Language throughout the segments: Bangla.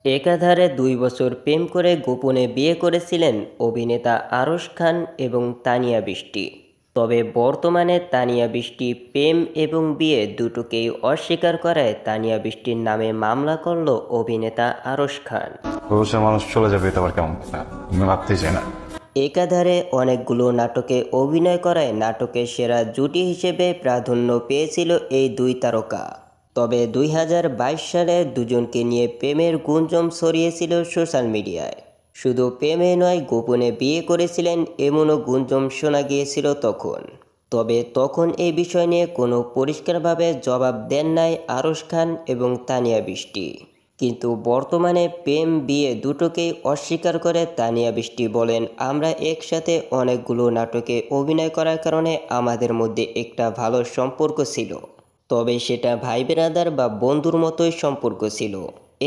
একাধারে 2 বছর প্রেম করে গোপনে বিয়ে করেছিলেন অভিনেতা আরশ খান এবং তানিয়া বৃষ্টি। তবে বর্তমানে তানিয়া বৃষ্টি প্রেম এবং বিয়ে দুটোকেই অস্বীকার করায় তানিয়া বৃষ্টির নামে মামলা করল অভিনেতা আরশ খান। ভবিষ্যৎ মানুষ চলে যাবে, এটা আবার কেমন কথা? আমি ভাবতেই চাই না। একাধারে অনেকগুলো নাটকে অভিনয় করায় নাটকের সেরা জুটি হিসেবে প্রাধান্য পেয়েছিল এই দুই তারকা। তবে 2022 সালে দুজনকে নিয়ে প্রেমের গুঞ্জন ছড়িয়েছিল সোশ্যাল মিডিয়ায়। শুধু প্রেমে নয়, গোপনে বিয়ে করেছিলেন এমনও গুঞ্জন শোনা গিয়েছিল তখন। তবে তখন এই বিষয় নিয়ে কোনো পরিষ্কারভাবে জবাব দেন নাই আরশ খান এবং তানিয়া বৃষ্টি। কিন্তু বর্তমানে প্রেম বিয়ে দুটোকেই অস্বীকার করে তানিয়া বৃষ্টি বলেন, আমরা একসাথে অনেকগুলো নাটকে অভিনয় করার কারণে আমাদের মধ্যে একটা ভালো সম্পর্ক ছিল। তবে সেটা ভাই বেরাদার বা বন্ধুর মতোই সম্পর্ক ছিল,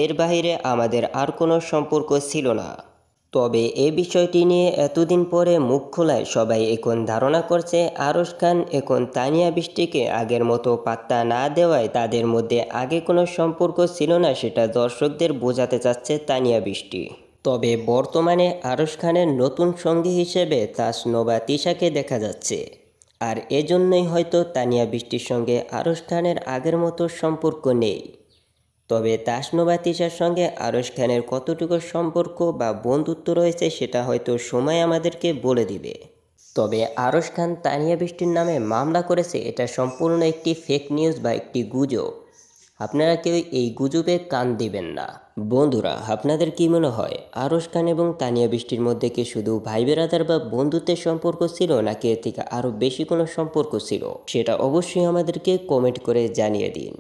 এর বাইরে আমাদের আর কোনো সম্পর্ক ছিল না। তবে এই বিষয়টি নিয়ে এতদিন পরে মুখ খোলায় সবাই এখন ধারণা করছে আরশ খান এখন তানিয়া বৃষ্টিকে আগের মতো পাত্তা না দেওয়ায় তাদের মধ্যে আগে কোনো সম্পর্ক ছিল না, সেটা দর্শকদের বোঝাতে চাচ্ছে তানিয়া বৃষ্টি। তবে বর্তমানে আরশ খানের নতুন সঙ্গী হিসেবে তাসনবা তিশাকে দেখা যাচ্ছে। আর এজন্যই হয়তো তানিয়া বৃষ্টির সঙ্গে আরশ খানের আগের মতো সম্পর্ক নেই। তবে তাসনবা তিশার সঙ্গে আরশ খানের কতটুকু সম্পর্ক বা বন্ধুত্ব রয়েছে সেটা হয়তো সময় আমাদেরকে বলে দিবে। তবে আরশ খান তানিয়া বৃষ্টির নামে মামলা করেছে, এটা সম্পূর্ণ একটি ফেক নিউজ বা একটি গুজব। আপনারা কেউ এই গুজবে কান দিবেন না। বন্ধুরা, আপনাদের কি মনে হয় আরশ খান এবং তানিয়া বৃষ্টির মধ্যে কি শুধু ভাই বেরাদার বা বন্ধুত্বের সম্পর্ক ছিল, নাকি এর থেকে আরও বেশি কোনো সম্পর্ক ছিল? সেটা অবশ্যই আমাদেরকে কমেন্ট করে জানিয়ে দিন।